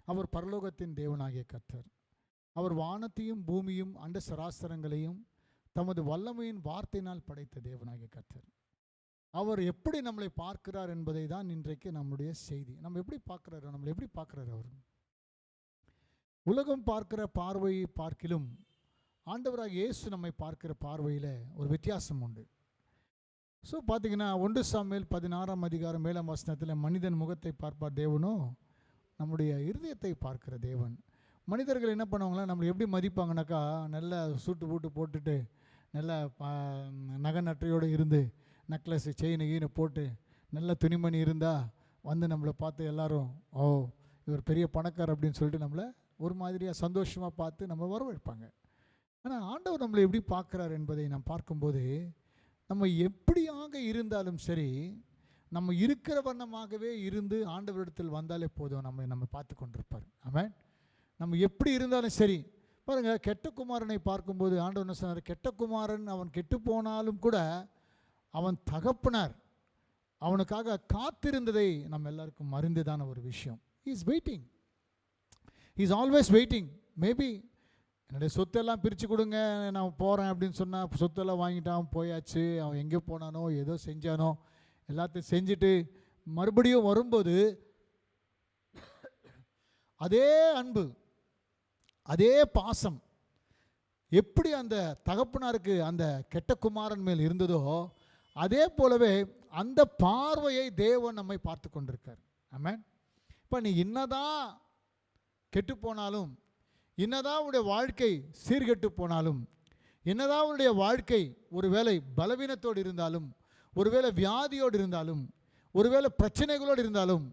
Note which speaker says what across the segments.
Speaker 1: அவர் பரலோகத்தின் தேவனாகிய கர்த்தர். அவர் வானத்தையும் பூமியும் அண்ட சராசரங்களையும் தமது வல்லமையின் வார்த்தையினால் படைத்த தேவனாகிய கர்த்தர். அவர் எப்படி நம்மளை பார்க்கிறார் என்பதை தான் இன்றைக்கு நம்முடைய செய்தி. நம்ம எப்படி பார்க்கிறாரு? நம்மளை எப்படி பார்க்கிறாரு? அவர் உலகம் பார்க்கிற பார்வையை பார்க்கிலும் ஆண்டவராக இயேசு நம்மை பார்க்கிற பார்வையில் ஒரு வித்தியாசம் உண்டு. ஸோ பார்த்தீங்கன்னா 1 சாமுவேல் 16ஆம் அதிகாரம் 7ஆம் வசனத்தில் மனிதன் முகத்தை பார்ப்பார் தேவனோ நம்முடைய இருதயத்தை பார்க்கிற தேவன். மனிதர்கள் என்ன பண்ணுவாங்களா, நம்மளை எப்படி மதிப்பாங்கனாக்கா, நல்ல சூட்டு பூட்டு போட்டுட்டு நல்ல நகை நற்றையோடு இருந்து நெக்லஸ் செயின் கீனை போட்டு நல்ல துணிமணி இருந்தால் வந்து நம்மளை பார்த்து எல்லாரும் ஓ இவர் பெரிய பணக்காரர் அப்படின்னு சொல்லிட்டு நம்மளை ஒரு மாதிரியாக சந்தோஷமாக பார்த்து நம்ம வரவேற்பாங்க. ஆனால் ஆண்டவர் நம்மளை எப்படி பார்க்குறார் என்பதை நாம் பார்க்கும்போது, நம்ம எப்படியாக இருந்தாலும் சரி, நம்ம இருக்கிற வண்ணமாகவே இருந்து ஆண்டவரிடத்தில் வந்தாலே போதும், நம்ம பார்த்து கொண்டிருப்பார். ஆமென். நம்ம எப்படி இருந்தாலும் சரி. பாருங்கள், கெட்ட குமாரனை பார்க்கும்போது ஆண்டவர் என்ன சொன்னார்? கெட்ட குமாரன் அவன் கெட்டு போனாலும் கூட அவன் தகப்பனார் அவனுக்காக காத்திருந்ததை நம்ம எல்லாருக்கும் அறிந்துதான ஒரு விஷயம். He is waiting, he is always waiting. Maybe என்னுடைய சொத்தெல்லாம் பிரித்து கொடுங்க, நான் போகிறேன் அப்படின்னு சொன்னால் சொத்தெல்லாம் வாங்கிட்டான், போயாச்சு, அவன் எங்கே போனானோ ஏதோ செஞ்சானோ எல்லாத்தையும் செஞ்சுட்டு மறுபடியும் வரும்போது அதே அன்பு அதே பாசம் எப்படி அந்த தகப்பனாருக்கு அந்த கெட்ட குமாரன் மேல் இருந்ததோ அதே போலவே அந்த பார்வையை தேவன் நம்மை பார்த்து கொண்டிருக்கார். ஆமென். இப்போ நீ என்னதான் கெட்டு போனாலும், என்னதான் உடைய வாழ்க்கை சீர்கெட்டு போனாலும், என்னதான் உடைய வாழ்க்கை ஒருவேளை பலவீனத்தோடு இருந்தாலும், ஒருவேளை வியாதியோடு இருந்தாலும், ஒருவேளை பிரச்சனைகளோடு இருந்தாலும்,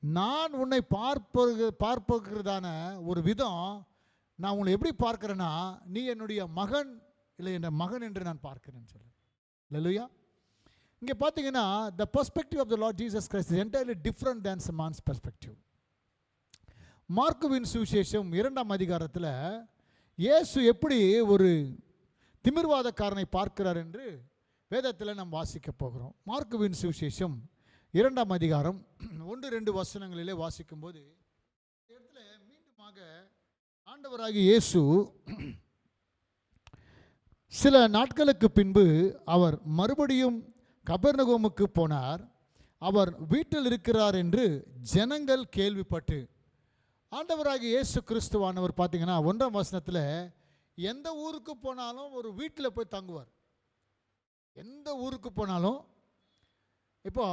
Speaker 1: நான் உன்னை பார்ப்பதான ஒரு விதம், நான் உன்னை எப்படி பார்க்கிறேன்னா, நீ என்னுடைய மகன் இல்லை என்ற மகன் என்று நான் பார்க்கிறேன்னு சொல்ல. அல்லேலூயா. இங்கே பார்த்தீங்கன்னா the perspective of the Lord Jesus Christ is entirely different than some man's perspective. மார்க்குவின் சுவிசேஷம் 2ஆம் அதிகாரத்தில் இயேசு எப்படி ஒரு திமிர்வாதக்காரனை பார்க்கிறார் என்று வேதத்தில் நாம் வாசிக்க போகிறோம். மார்க்குவின் சுவிசேஷம் 2ஆம் அதிகாரம் 1-2 வசனங்களிலே வாசிக்கும்போது இடத்துல மீண்டுமாக ஆண்டவராகிய இயேசு சில நாட்களுக்கு பின்பு அவர் மறுபடியும் கபர்நகூமுக்கு போனார். அவர் வீட்டில் இருக்கிறார் என்று ஜனங்கள் கேள்விப்பட்டு, ஆண்டவராகிய இயேசு கிறிஸ்துவானவர் பார்த்தீங்கன்னா 1ஆம் வசனத்தில் எந்த ஊருக்கு போனாலும் ஒரு வீட்டில் போய் தங்குவார். எந்த ஊருக்கு போனாலும், இப்போ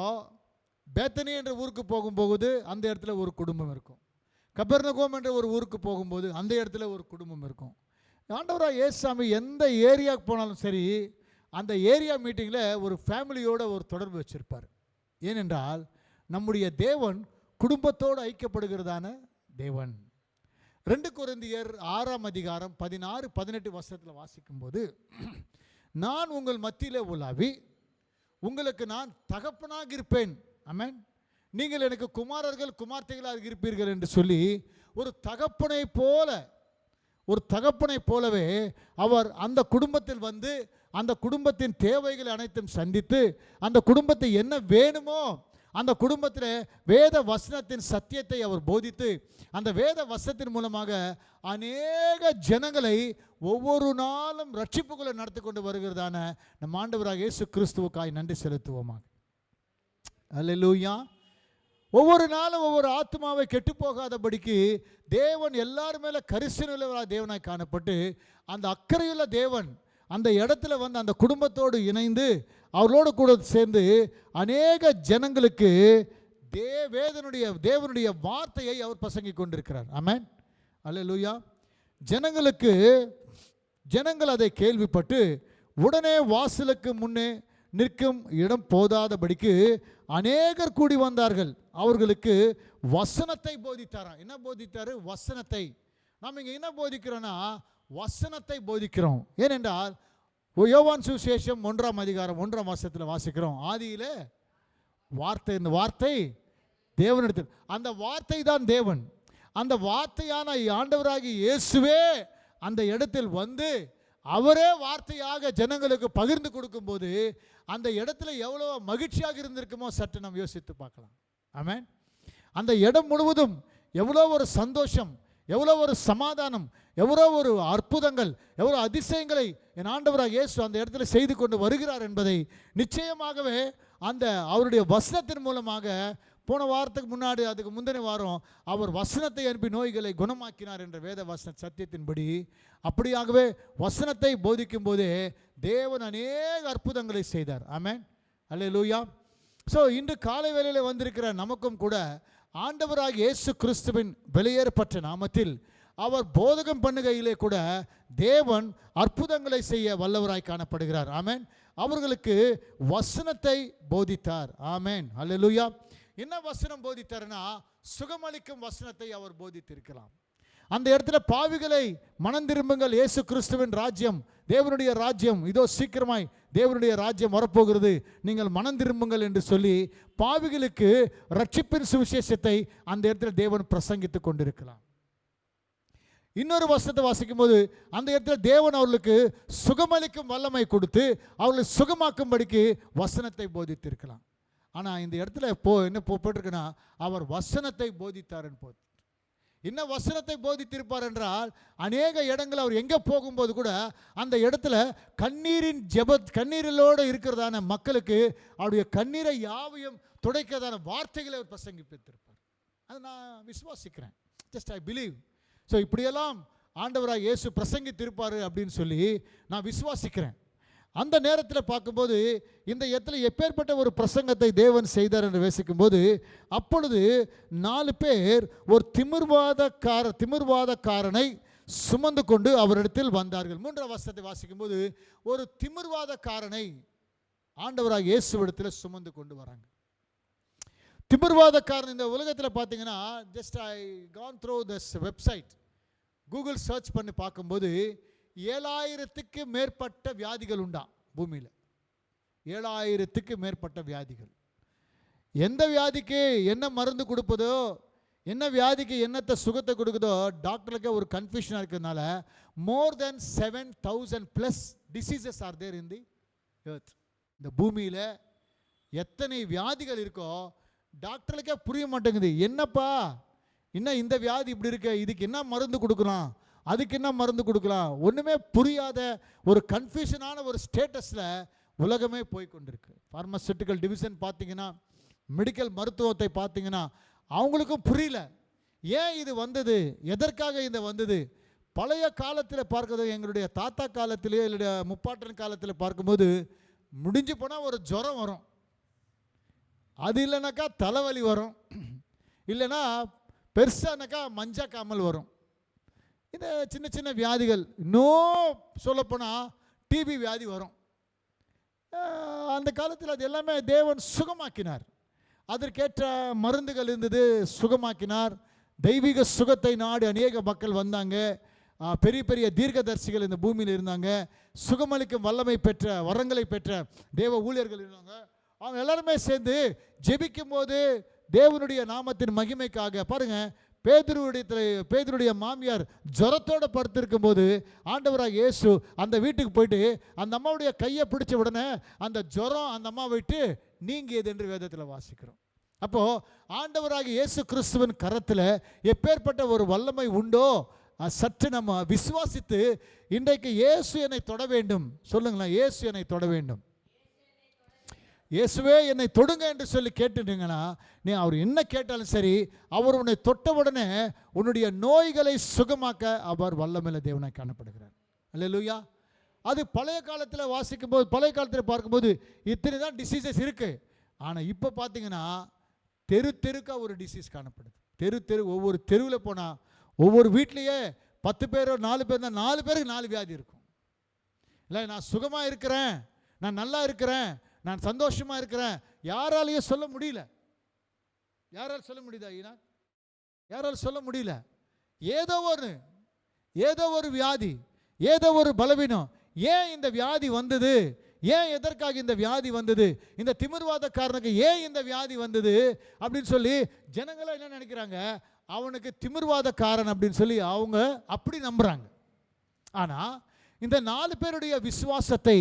Speaker 1: பேத்தனி என்ற ஊருக்கு போகும்போது அந்த இடத்துல ஒரு குடும்பம் இருக்கும். கபர்நகூம் என்ற ஒரு ஊருக்கு போகும்போது அந்த இடத்துல ஒரு குடும்பம் இருக்கும். ஆண்டவராகிய இயேசுசாமி எந்த ஏரியாவுக்கு போனாலும் சரி, அந்த ஏரியா மீட்டிங்கில் ஒரு ஃபேமிலியோட ஒரு தொடர்பு வச்சுருப்பார். ஏனென்றால் நம்முடைய தேவன் குடும்பத்தோடு ஐக்கியப்படுகிறதான தேவன். 2 கொரிந்தியர் 6ஆம் அதிகாரம் 16-18 வசனத்தில் வாசிக்கும்போது, நான் உங்கள் மத்தியிலே உலாவி உங்களுக்கு நான் தகப்பனாக இருப்பேன், ஆமென், நீங்கள் எனக்கு குமாரர்கள் குமார்த்தைகளாக இருப்பீர்கள் என்று சொல்லி ஒரு தகப்பனை போலவே அவர் அந்த குடும்பத்தில் வந்து அந்த குடும்பத்தின் தேவைகளை அனைத்தும் சந்தித்து அந்த குடும்பத்தை என்ன வேணுமோ அந்த குடும்பத்தில் வேத வசனத்தின் சத்தியத்தை அவர் போதித்து அந்த வேத வசனத்தின் மூலமாக அநேக ஜனங்களை ஒவ்வொரு நாளும் ரட்சிப்புகளை நடத்தி கொண்டு வருகிறதான நம் ஆண்டவராக இயேசு கிறிஸ்துவுக்காய் நன்றி செலுத்துவோமாக. அல்லேலூயா. ஒவ்வொரு நாளும் ஒவ்வொரு ஆத்மாவை கெட்டு போகாதபடிக்கு தேவன் எல்லாரும் மேலே கரிசனையுள்ள தேவனாய் காணப்பட்டு அந்த அக்கறையுள்ள தேவன் அந்த இடத்துல வந்து அந்த குடும்பத்தோடு இணைந்து அவர்களோடு கூட சேர்ந்து அநேக ஜனங்களுக்கு தேவனுடைய வார்த்தையை அவர் பிரசங்கி கொண்டிருக்கிறார். ஆமென். அல்லேலூயா. ஜனங்கள் அதை கேள்விப்பட்டு உடனே வாசலுக்கு முன்னே நிற்கும் இடம் போதாதபடிக்கு அநேகர் கூடி வந்தார்கள். அவர்களுக்கு வசனத்தை போதித்தாராம். என்ன போதித்தாரு? வசனத்தை. நாம் இங்கே என்ன போதிக்கிறோன்னா வசனத்தை போதிக்கிறோம். ஏனென்றால் யோவான் சுவிசேஷம் 1ஆம் அதிகாரம் 1ஆம் வசனத்தில் வாசிக்கிறோம், ஆதியிலே வார்த்தை, இந்த வார்த்தை தேவனிடத்தில், அந்த வார்த்தை தான் தேவன். அந்த வார்த்தையான ஆண்டவராகிய இயேசுவே அந்த இடத்தில் வந்து அவரே வார்த்தையாக ஜனங்களுக்கு பகிர்ந்து கொடுக்கும்போது அந்த இடத்துல எவ்வளோ மகிழ்ச்சியாக இருந்திருக்குமோ சற்று நாம் யோசித்து பார்க்கலாம். ஆமென். அந்த இடம் முழுவதும் எவ்வளோ ஒரு சந்தோஷம், எவ்வளோ ஒரு சமாதானம், எவ்வளோ ஒரு அற்புதங்கள், எவ்வளோ அதிசயங்களை என் ஆண்டவராக இயேசு அந்த இடத்துல செய்து கொண்டு வருகிறார் என்பதை நிச்சயமாகவே அந்த அவருடைய வசனத்தின் மூலமாக, போன வாரத்துக்கு முன்னாடி அதுக்கு முந்தின வாரம் அவர் வசனத்தை அனுப்பி நோய்களை குணமாக்கினார் என்ற வேத வசன சத்தியத்தின்படி, அப்படியாகவே வசனத்தை போதிக்கும் போதே தேவன் அநேக அற்புதங்களை செய்தார். ஆமென், அல்லேலூயா. ஸோ இன்று காலை வேளையில் வந்திருக்கிற நமக்கும் கூட ஆண்டவராக இயேசு கிறிஸ்துவின் வெளியேறப்பட்ட நாமத்தில் அவர் போதகம் பண்ணுகையிலே கூட தேவன் அற்புதங்களை செய்ய வல்லவராய் காணப்படுகிறார். ஆமென். அவர்களுக்கு வசனத்தை போதித்தார். ஆமென், அல்லேலூயா. என்ன வசனம் போதித்தார்னா, சுகமளிக்கும் வசனத்தை அவர் போதித்திருக்கலாம். அந்த இடத்துல பாவிகளை மனம் திரும்புங்கள், இயேசு கிறிஸ்துவின் ராஜ்யம், தேவனுடைய ராஜ்யம் இதோ சீக்கிரமாய் தேவனுடைய ராஜ்யம் வரப்போகிறது, நீங்கள் மனம் திரும்புங்கள் என்று சொல்லி பாவிகளுக்கு ரட்சிப்பின் சுவிசேஷத்தை அந்த இடத்துல தேவன் பிரசங்கித்து கொண்டிருக்கலாம். இன்னொரு வசனத்தை வாசிக்கும் போது அந்த இடத்துல தேவன் அவர்களுக்கு சுகமளிக்கும் வல்லமை கொடுத்து அவர்களை சுகமாக்கும்படிக்கு வசனத்தை போதித்திருக்கலாம். ஆனால் இந்த இடத்துல என்ன போட்டிருக்குன்னா, அவர் வசனத்தை போதித்தார்ன்னு போது. என்ன வசனத்தை போதித்திருப்பார் என்றால், அநேக இடங்கள் அவர் எங்கே போகும்போது கூட அந்த இடத்துல கண்ணீரிலோடு இருக்கிறதான மக்களுக்கு அவருடைய கண்ணீரை யாவையும் துடைக்கிறதான வார்த்தைகளை அவர் பிரசங்கிப்பித்திருப்பார். அது நான் விசுவாசிக்கிறேன். Just I believe. ஸோ இப்படியெல்லாம் ஆண்டவராக இயேசு பிரசங்கித்திருப்பார் அப்படின்னு சொல்லி நான் விசுவாசிக்கிறேன். அந்த நேரத்தில் பார்க்கும்போது இந்த இடத்துல எப்பேற்பட்ட ஒரு பிரசங்கத்தை தேவன் செய்தார் என்று யோசிக்கும்போது, அப்பொழுது 4 பேர் ஒரு திமிர்வாதக்காரனை சுமந்து கொண்டு அவரிடத்தில் வந்தார்கள். 3ஆம் வசனத்தை வாசிக்கும்போது ஒரு திமிர்வாதக்காரனை ஆண்டவராக இயேசுவிடத்தில் சுமந்து கொண்டு வராங்க. திமிர்வாதக்காரன் இந்த உலகத்தில் பார்த்தீங்கன்னா, just I gone through this website, Google search பண்ணி பார்க்கும்போது 7000க்கு மேற்பட்ட வியாதிகள் உண்டா பூமியில். 7000க்கு மேற்பட்ட வியாதிகள். எந்த வியாதிக்கு என்ன மருந்து கொடுப்பதோ, என்ன வியாதிக்கு என்னத்தை சுகத்தை கொடுக்குதோ டாக்டருக்கு ஒரு கன்ஃபியூஷனாக இருக்கிறதுனால more than 7,000+ diseases are there in the earth. இந்த பூமியில் எத்தனை வியாதிகள் இருக்கோ டாக்டருக்கே புரிய மாட்டேங்குது. என்னப்பா இன்னும் இந்த வியாதி இப்படி இருக்க, இதுக்கு என்ன மருந்து கொடுக்கலாம், அதுக்கு என்ன மருந்து கொடுக்கலாம், ஒன்றுமே புரியாத ஒரு கன்ஃபியூஷனான ஒரு ஸ்டேட்டஸில் உலகமே போய்கொண்டிருக்கு. ஃபார்மசூட்டிக்கல் டிவிஷன் பார்த்தீங்கன்னா, மெடிக்கல் மருத்துவத்தை பார்த்தீங்கன்னா அவங்களுக்கும் புரியல ஏன் இது வந்தது, எதற்காக இது வந்தது. பழைய காலத்தில் பார்க்குறது, எங்களுடைய தாத்தா காலத்திலே இல்லை முப்பாட்டன் காலத்தில் பார்க்கும்போது முடிஞ்சு போனால் ஒரு ஜுரம் வரும், அது இல்லைனாக்கா தலைவலி வரும், இல்லைன்னா பெருசானாக்கா மஞ்சா காமல் வரும். இந்த சின்ன சின்ன வியாதிகள், இன்னும் சொல்லப்போனால் டிபி வியாதி வரும். அந்த காலத்தில் அது எல்லாமே தேவன் சுகமாக்கினார். அதற்கேற்ற மருந்துகள் இருந்தது, சுகமாக்கினார். தெய்வீக சுகத்தை நாடி அநேக மக்கள் வந்தாங்க. பெரிய பெரிய தீர்க்கதரிசிகள் இந்த பூமியில் இருந்தாங்க. சுகமளிக்கும் வல்லமை பெற்ற வரங்களை பெற்ற தேவ ஊழியர்கள் இருந்தாங்க. அவங்க எல்லாருமே சேர்ந்து ஜெபிக்கும் போது தேவனுடைய நாமத்தின் மகிமைக்காக பாருங்க, பேதுருடைய மாமியார் ஜுரத்தோடு படுத்திருக்கும் போது ஆண்டவராக இயேசு அந்த வீட்டுக்கு போயிட்டு அந்த அம்மாவுடைய கையை பிடிச்ச உடனே அந்த ஜுரம் அந்த அம்மா விட்டு நீங்கியது என்று வேதத்தில் வாசிக்கிறோம். அப்போது ஆண்டவராக இயேசு கிறிஸ்துவின் கரத்தில் எப்பேற்பட்ட ஒரு வல்லமை உண்டோ சற்று நம்ம விசுவாசித்து இன்றைக்கு இயேசு என்னை தொட வேண்டும் சொல்லுங்களேன். இயேசு என்னை தொட வேண்டும், இயேசுவே என்னை தொடுங்க என்று சொல்லி கேட்டுட்டீங்கன்னா, நீ அவர் என்ன கேட்டாலும் சரி, அவர் உன்னை தொட்ட உடனே உன்னுடைய நோய்களை சுகமாக்க அவர் வல்லமையுள்ள தேவனாய் காணப்படுகிறார். அல்லேலூயா. அது பழைய காலத்தில் வாசிக்கும் போது, பழைய காலத்தில் பார்க்கும்போது இத்தனை தான் டிசீசஸ் இருக்குது. ஆனால் இப்போ பார்த்தீங்கன்னா தெருக்கா ஒரு டிசீஸ் காணப்படுது. ஒவ்வொரு தெருவில் போனால் ஒவ்வொரு வீட்லேயே 10 பேரோ 4 பேர் தான், 4 பேருக்கு 4 வியாதி இருக்கும். இல்லை நான் சுகமாக இருக்கிறேன், நான் நல்லா இருக்கிறேன், நான் சந்தோஷமாக இருக்கிறேன், யாராலையும் சொல்ல முடியல. யாரால் சொல்ல முடியுதா ஐயா? யாரால் சொல்ல முடியல. ஏதோ ஒரு வியாதி, ஏதோ ஒரு பலவீனம். ஏன் இந்த வியாதி வந்தது, ஏன் எதற்காக இந்த வியாதி வந்தது, இந்த திமிர்வாதக்காரனுக்கு ஏன் இந்த வியாதி வந்தது அப்படின்னு சொல்லி ஜனங்களை என்ன நினைக்கிறாங்க, அவனுக்கு திமிர்வாதக்காரன் அப்படின்னு சொல்லி அவங்க அப்படி நம்புகிறாங்க. ஆனால் இந்த 4 பேருடைய விசுவாசத்தை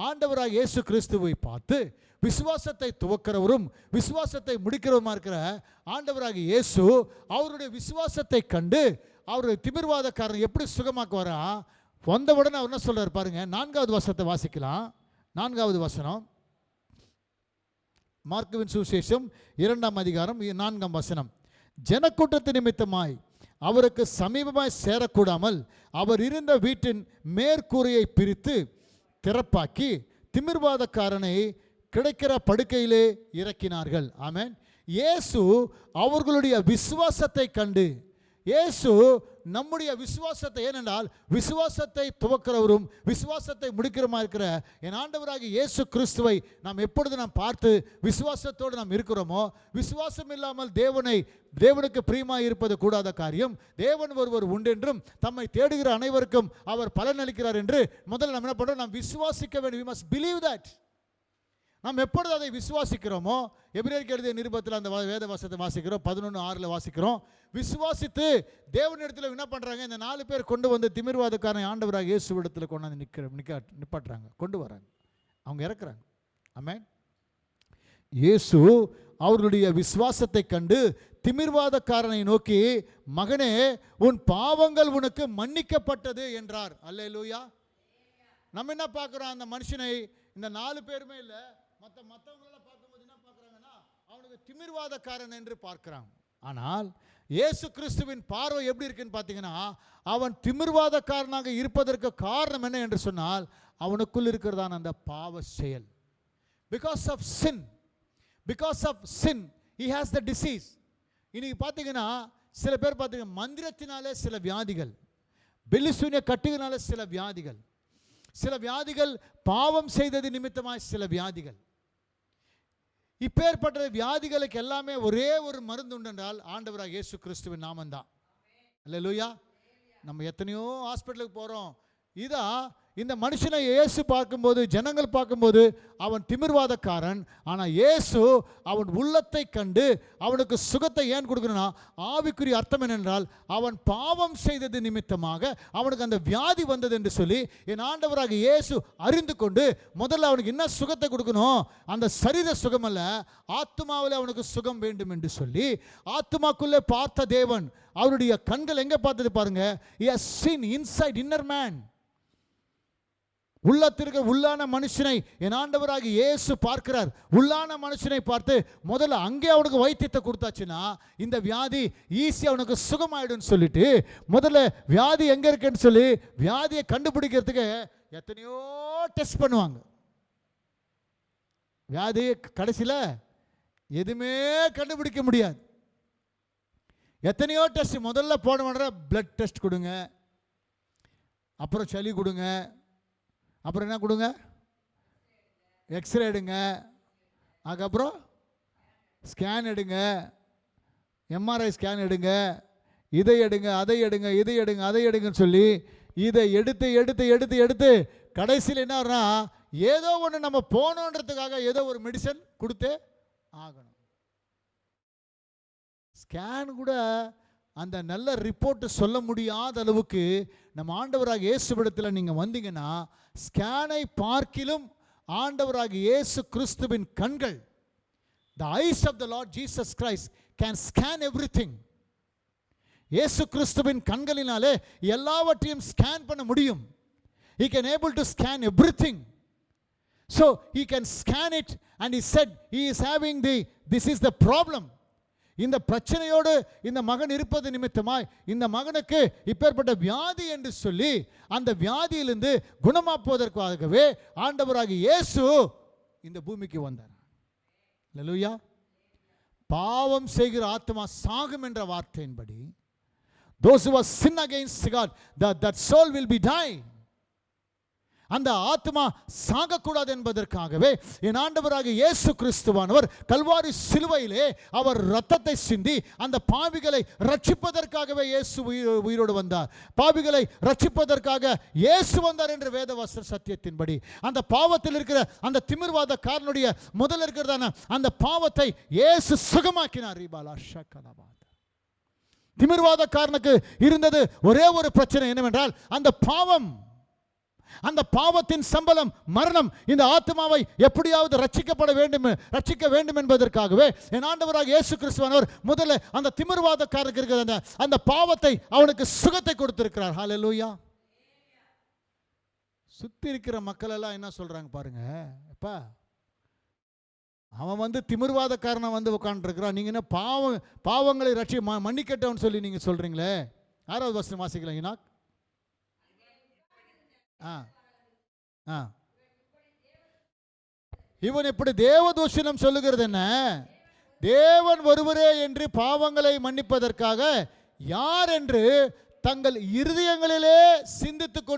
Speaker 1: ஆண்டவராக இயேசு கிறிஸ்துவை பார்த்து, விசுவாசத்தை துவக்கிறவரும் விசுவாசத்தை முடிக்கிறவருமா இருக்கிற ஆண்டவராக இயேசு அவருடைய விசுவாசத்தை கண்டு அவருடைய திமிர்வாதக்காரன் எப்படி சுகமாக்குவாரா, வந்தவுடனே அவர் என்ன சொல்றாரு பாருங்க. 4வது வசனத்தை வாசிக்கலாம். 4வது வசனம், மார்க்குவின் சுவிசேஷம் 2ஆம் அதிகாரம் 4ஆம் வசனம். ஜனக்கூட்டத்து நிமித்தமாய் அவருக்கு சமீபமாய் சேரக்கூடாமல் அவர் இருந்த வீட்டின் மேற்கூரையை பிரித்து திறப்பாக்கி திமிர்வாதக்காரனை கிடைக்கிற படுக்கையிலே இறக்கினார்கள். ஆமென். இயேசு அவர்களுடைய விசுவாசத்தை கண்டு, இயேசு நம்முடைய விசுவாசத்தை, ஏனென்றால் விசுவாசத்தை துவக்கிறவரும் விசுவாசத்தை முடிக்கிறமா இருக்கிற என் ஆண்டவராகிய இயேசு கிறிஸ்துவை நாம் எப்பொழுது நாம் பார்த்து விசுவாசத்தோடு நாம் இருக்கிறோமோ, விசுவாசம் இல்லாமல் தேவனுக்கு பிரியமாய் இருப்பது கூடாத காரியம். தேவன் ஒருவர் உண்டென்றும் தம்மை தேடுகிற அனைவருக்கும் அவர் பலனளிக்கிறார் என்று முதல்ல நம்ம என்ன பண்ணுறோம், நாம் விசுவாசிக்க வேண்டும். we must believe that. நாம் எப்பொழுது அதை விசுவாசிக்கிறோமோ, எபிரேயருக்கு எழுதிய நிருபத்தில் அந்த வேத வசனத்தை வாசிக்கிறோம், 11:6 வாசிக்கிறோம். விசுவாசித்து தேவனிடத்தில் என்ன பண்ணுறாங்க, இந்த 4 பேர் கொண்டு வந்து திமிர்வாதக்காரன் ஆண்டவராக இயேசு இடத்துல கொண்டாந்து நிப்பாட்டுறாங்க, கொண்டு வராங்க, அவங்க இறக்குறாங்க. ஆமென். இயேசு அவர்களுடைய விசுவாசத்தை கண்டு திமிர்வாதக்காரனை நோக்கி, மகனே உன் பாவங்கள் உனக்கு மன்னிக்கப்பட்டது என்றார். அல்லேலூயா. நம்ம என்ன பார்க்குறோம், அந்த மனுஷனை இந்த 4 பேருமே இல்லை, மற்றவங்களெல்லாம் பார்க்கும்போது என்ன பார்க்குறாங்கன்னா அவனுக்கு திமிர்வாதக்காரன் என்று பார்க்குறாங்க. ஆனால் இயேசு கிறிஸ்துவின் பார்வை எப்படி இருக்குன்னு பார்த்தீங்கன்னா, அவன் திமிர்வாதக்காரனாக இருப்பதற்கு காரணம் என்ன என்று சொன்னால், அவனுக்குள் இருக்கிறதான அந்த பாவ செயல். Because of sin he has the disease. இன்னைக்கு பார்த்தீங்கன்னா சில பேர் பார்த்தீங்கன்னா மந்திரத்தினாலே சில வியாதிகள், பெல்லிசூனிய கட்டுகளாலே சில வியாதிகள், சில வியாதிகள் பாவம் செய்தது நிமித்தமாய் சில வியாதிகள். இப்பேற்பட்ட வியாதிகளுக்கு எல்லாமே ஒரே ஒரு மருந்து உண்டு என்றால் ஆண்டவராக இயேசு கிறிஸ்துவின் நாமம்தான். அல்லேலூயா. நம்ம எத்தனையோ ஹாஸ்பிட்டலுக்கு போகிறோம். இந்த மனுஷனை இயேசு பார்க்கும்போது, ஜனங்கள் பார்க்கும்போது அவன் திமிர்வாதக்காரன். ஆனால் இயேசு அவன் உள்ளத்தை கண்டு அவனுக்கு சுகத்தை ஏன் கொடுக்கணும்னா, ஆவிக்குரிய அர்த்தம் என்னென்றால் அவன் பாவம் செய்தது நிமித்தமாக அவனுக்கு அந்த வியாதி வந்தது என்று சொல்லி என் ஆண்டவராக இயேசு அறிந்து கொண்டு முதல்ல அவனுக்கு என்ன சுகத்தை கொடுக்கணும், அந்த சரீர சுகம் அல்ல, ஆத்மாவில் அவனுக்கு சுகம் வேண்டும் என்று சொல்லி ஆத்மாக்குள்ளே பார்த்த தேவன் அவருடைய கண்கள் எங்கே பார்த்தது பாருங்க, he has seen inside inner man. உள்ளத்திற்கு உள்ளான மனுஷனை என் ஆண்டவராக இயேசு பார்க்கிறார். உள்ளான மனுஷனை பார்த்து முதல்ல அங்கே அவனுக்கு வைத்தியத்தை கொடுத்தாச்சுன்னா இந்த வியாதி ஈஸியாக அவனுக்கு சுகமாயிடும்னு சொல்லிட்டு முதல்ல வியாதி எங்கே இருக்குன்னு சொல்லி வியாதியை கண்டுபிடிக்கிறதுக்கு எத்தனையோ டெஸ்ட் பண்ணுவாங்க. வியாதி கடைசியில் எதுவுமே கண்டுபிடிக்க முடியாது. எத்தனையோ டெஸ்ட் முதல்ல போன பிளட் டெஸ்ட் கொடுங்க, அப்புறம் சளி கொடுங்க, அப்புறம் என்ன கொடுங்க, எக்ஸ்ரே எடுங்க, அதுக்கப்புறம் ஸ்கேன் எடுங்க, எம்ஆர்ஐ ஸ்கேன் எடுங்க, இதை எடுங்க, அதை எடுங்க, இதை எடுங்க, அதை எடுங்கன்னு சொல்லி இதை எடுத்து எடுத்து எடுத்து எடுத்து கடைசியில் என்ன, ஏதோ ஒன்று நம்ம போனோன்றதுக்காக ஏதோ ஒரு மெடிசன் கொடுத்தே ஆகணும். ஸ்கேன் கூட அந்த நல்ல ரிப்போர்ட்டு சொல்ல முடியாத அளவுக்கு நம்ம ஆண்டவராக இயேசுவிடத்தில் நீங்கள் வந்தீங்கன்னா, ஸ்கேனை பார்க்கிலும் ஆண்டவராக இயேசு கிறிஸ்துவின் கண்கள், the eyes of the Lord Jesus Christ can scan everything. இயேசு கிறிஸ்துவின் கண்களினாலே எல்லாவற்றையும் ஸ்கேன் பண்ண முடியும். He can able to scan everything. So he can scan it and he said he is having this is the problem. இந்த பிரச்சனையோடு இந்த மகன் இருப்பது நிமித்தமாய் இந்த மகனுக்கு இப்பேற்பட்ட வியாதி என்று சொல்லி அந்த வியாதியிலிருந்து குணமாக்குவதற்காகவே ஆண்டவராக இயேசு இந்த பூமிக்கு வந்தார். அல்லேலூயா. பாவம் செய்கிற ஆத்மா சாகும் என்ற வார்த்தையின்படி, those who sin against God, that soul will be die. அந்த ஆத்மா சாகக்கூடாது என்பதற்காகவே என் ஆண்டவராக இயேசு கிறிஸ்துவானவர் கல்வாரி சிலுவையிலே அவர் இரத்தத்தை சிந்தி அந்த பாவிகளை ரட்சிப்பதற்காகவே இயேசு உயிரோடு வந்தார். பாவிகளை ரட்சிப்பதற்காக இயேசு வந்தார் என்ற வேதவசன சத்தியத்தின்படி அந்த பாவத்தில் இருக்கிற அந்த திமிர்வாதக்காரனுடைய முதல்ல இருக்கிறதான அந்த பாவத்தை இயேசு சுகமாக்கினார். திமிர்வாதக்காரனுக்கு இருந்தது ஒரே ஒரு பிரச்சனை என்னவென்றால் அந்த பாவம். அந்த பாவத்தின் சம்பளம் மரணம். இந்த ஆத்மாவை எப்படியாவது ரட்சிக்க வேண்டும் என்பதற்காகவே என் ஆண்டவராக இயேசு கிறிஸ்துவானவர் முதல்ல அந்த திமிர்வாதக்காரருக்கு இருக்கிற அந்த பாவத்தை அவனுக்கு சுகத்தை கொடுத்திருக்கிறார். ஹல்லேலூயா. சுத்தி இருக்கிற மக்கள் எல்லாம் என்ன சொல்றாங்க பாருங்க, அப்பா அவன் திமிர்வாதக்காரனை உட்காந்துருக்கிறான், நீங்க என்ன பாவங்களை மன்னிக்கட்டவன் சொல்லி நீங்க சொல்றீங்களே. 6வது வசனம் வாசிக்கலாம். ஈனாக் இவன் இப்படி தேவதூஷணம் சொல்லுகிறது என்ன? தேவன் ஒருவரே என்று பாவங்களை மன்னிப்பதற்காக யார் என்று தங்கள் இருதயங்களிலே சிந்தித்துக்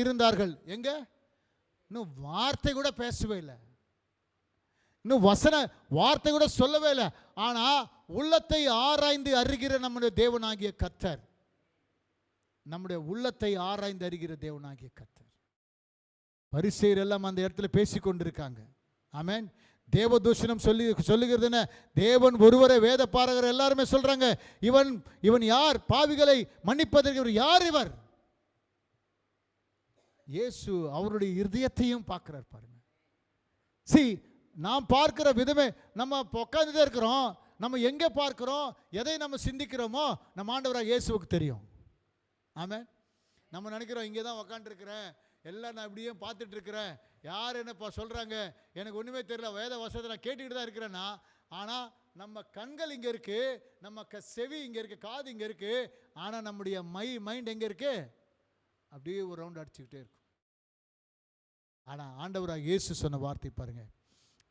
Speaker 1: இருந்தார்கள். எங்க இன்னும் வார்த்தை கூட பேசவே இல்லை, இன்னும் வார்த்தை கூட சொல்லவே இல்லை. ஆனா உள்ளத்தை ஆராய்ந்து அறிகிற நம்முடைய தேவனாகிய கர்த்தர், நம்முடைய உள்ளத்தை ஆராய்ந்து அறிகிற தேவனாகிய கர்த்தர். பரிசேயர் எல்லாம் அந்த இடத்துல பேசிக்கொண்டிருக்காங்க. ஆமென். தேவதூஷணம் சொல்லுகிறது என்ன? தேவன் ஒருவரே. வேத பாரகர் எல்லாருமே சொல்றாங்க, இவன் யார்? பாவிகளை மன்னிப்பதற்கு யார் இவர்? இயேசு அவருடைய இருதயத்தையும் பார்க்கிறார் பாருங்க. நாம் பார்க்கிற விதமே, நம்ம உட்கார்ந்துதான் இருக்கிறோம், நம்ம எங்க பார்க்கிறோம், எதை நம்ம சிந்திக்கிறோமோ நம்ம ஆண்டவராக இயேசுவுக்கு தெரியும். ஆமென். நம்ம நினைக்கிறோம் இங்கே தான் உக்காந்துருக்கிறேன், எல்லாம் நான் இப்படியே பார்த்துட்டு இருக்கிறேன், யார் என்னப்பா சொல்கிறாங்க எனக்கு ஒன்றுமே தெரியல, வேத வசனத்தை நான் கேட்டுக்கிட்டு தான் இருக்கிறேன்னா. ஆனால் நம்ம கண்கள் இங்கே இருக்குது, நம்ம செவி இங்கே இருக்குது, காது இங்கே இருக்குது. ஆனால் நம்முடைய மைண்ட் எங்கே இருக்குது? அப்படியே ஒரு ரவுண்ட் அடிச்சுக்கிட்டே இருக்கும். ஆனால் ஆண்டவராக இயேசு சொன்ன வார்த்தை பாருங்கள்.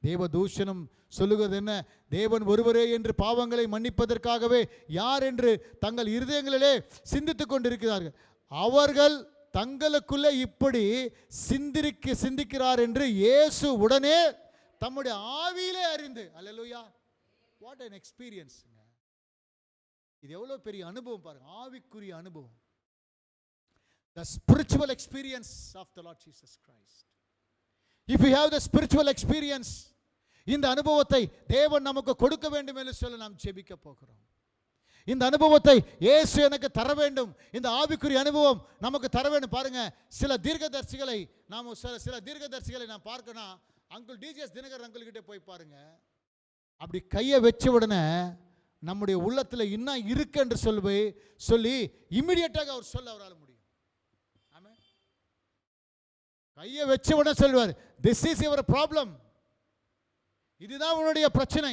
Speaker 1: தேவதூஷணம் சொல்லுகிறது என்ன? தேவன் ஒருவரே என்று பாவங்களை மன்னிப்பதற்காகவே யார் என்று தங்கள் இருதயங்களிலே சிந்தித்துக் கொண்டிருக்கிறார்கள். அவர்கள் தங்களுக்குள்ளே இப்படி சிந்திக்கிறார் என்று இயேசு உடனே தம்முடைய ஆவியிலே அறிந்து. அல்லேலூயா. What an experience. இது எவ்வளவு பெரிய அனுபவம் பாருங்க, ஆவிக்குரிய அனுபவம். The spiritual experience of the Lord Jesus Christ. If we have the spiritual experience, இந்த அனுபவத்தை தேவன் நமக்கு கொடுக்க வேண்டும் என்று சொல்லி நாம் ஜெபிக்க போகிறோம். இந்த அனுபவத்தை இயேசு எனக்கு தர வேண்டும், இந்த ஆவிக்குரிய அனுபவம் நமக்கு தர வேண்டும். பாருங்க, சில தீர்க்கதரிசிகளை நாம் பார்க்கணும். அங்கிள் டிஜிஎஸ் தினகர் அங்கிள் கிட்ட போய் பாருங்க, அப்படி கையை வச்ச உடனே நம்முடைய உள்ளத்தில் இன்னும் இருக்கு என்று சொல்லி இமிடியேட்டாக அவர் அவரால் முடியும். ஆமென். கையை வச்ச உடனே சொல்வார், திஸ் இஸ் யுவர் ப்ராப்ளம், இதுதான் உன்னுடைய பிரச்சனை,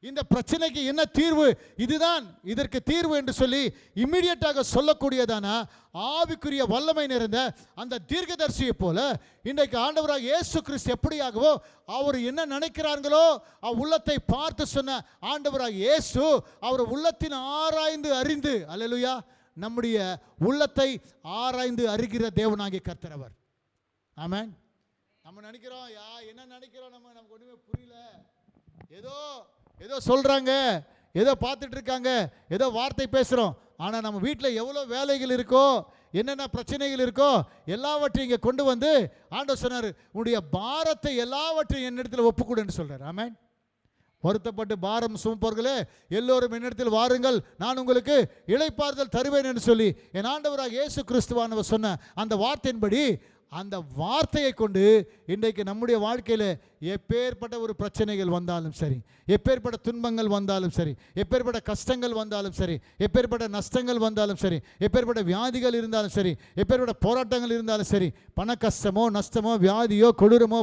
Speaker 1: இந்த பிரச்சனைக்கு என்ன தீர்வு, இதுதான் இதற்கு தீர்வு என்று சொல்லி இம்மிடியட்டாக சொல்லக்கூடியதான ஆவிக்குரிய வல்லமை நிறைந்த அந்த தீர்க்கதரிசியை போல இன்றைக்கு ஆண்டவராக இயேசு கிறிஸ்து எப்படியாகவோ அவர் என்ன நினைக்கிறார்களோ உள்ளத்தை பார்த்து சொன்ன ஆண்டவராக இயேசு அவர் உள்ளத்தின் ஆராய்ந்து அறிந்து, அல்லேலூயா, நம்முடைய உள்ளத்தை ஆராய்ந்து அறிகிற தேவனாகிய கர்த்தர் அவர். ஆமென். நம்ம நினைக்கிறோம், என்ன நினைக்கிறோம், நமக்கு ஒன்றுமே புரியல, ஏதோ சொல்றாங்க, ஏதோ பார்த்துட்டு இருக்காங்க, ஏதோ வார்த்தை பேசுகிறோம். ஆனால் நம்ம வீட்டில் எவ்வளோ வேலைகள் இருக்கோ, என்னென்ன பிரச்சனைகள் இருக்கோ எல்லாவற்றையும் இங்கே கொண்டு வந்து ஆண்டவர் சொன்னார், உன்னுடைய பாரத்தை எல்லாவற்றையும் என்னிடத்தில் ஒப்புக்கொடுன்னு சொல்கிறார். ஆமென். வருத்தப்பட்டு பாரம் சுமப்பவர்களே எல்லோரும் என்னிடத்தில் வாருங்கள், நான் உங்களுக்கு இளைப்பாறுதல் தருவேன் என்று சொல்லி என் ஆண்டவராக இயேசு கிறிஸ்துவானவர் சொன்ன அந்த வார்த்தையின்படி, அந்த வார்த்தையை கொண்டு இன்றைக்கு நம்முடைய வாழ்க்கையில் எப்பேற்பட்ட ஒரு பிரச்சனைகள் வந்தாலும் சரி, எப்பேற்பட்ட துன்பங்கள் வந்தாலும் சரி, எப்பேற்பட்ட கஷ்டங்கள் வந்தாலும் சரி, எப்பேற்பட்ட நஷ்டங்கள் வந்தாலும் சரி, எப்பேற்பட்ட வியாதிகள் இருந்தாலும் சரி, எப்பேற்பட்ட போராட்டங்கள் இருந்தாலும் சரி, பண கஷ்டமோ நஷ்டமோ வியாதியோ கொடூரமோ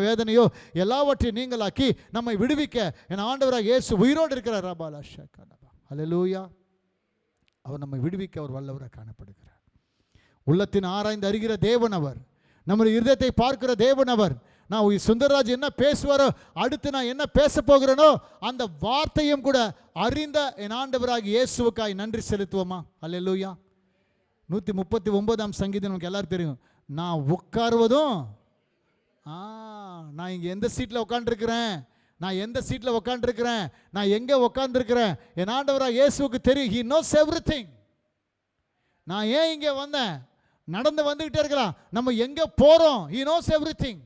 Speaker 1: வேதனையோ எல்லாவற்றையும் நீங்களாக்கி நம்மை விடுவிக்க என் ஆண்டவராக இயேசு உயிரோடு இருக்கிறார். அல்லேலூயா. அவர் நம்மை விடுவிக்க அவர் வல்லவராக காணப்படுகிறார். உள்ளத்தின் ஆராய்ந்து அறிகிற தேவன் அவர், நம்முடைய இருதயத்தை பார்க்கிற தேவன் அவர். நான் சுந்தரராஜ் என்ன பேசுவாரோ, அடுத்து நான் என்ன பேச போகிறேனோ அந்த வார்த்தையும் கூட அறிந்த என் ஆண்டவராக இயேசுவுக்காய் நன்றி செலுத்துவோமா? அல்லேலூயா. 139ஆம் சங்கீதம் நமக்கு எல்லாரும் தெரியும். நான் உட்காருவதும், நான் இங்கே எந்த சீட்டில் உட்காந்துருக்கிறேன், நான் எந்த சீட்டில் உட்காந்துருக்கிறேன், நான் எங்கே உட்காந்துருக்கிறேன், என் ஆண்டவராக இயேசுவுக்கு தெரியும். He knows everything. நான் ஏன் இங்கே வந்தேன், நடந்து வந்துகிட்டே இருக்கலாம், நம்ம எங்கே போகிறோம், He knows everything.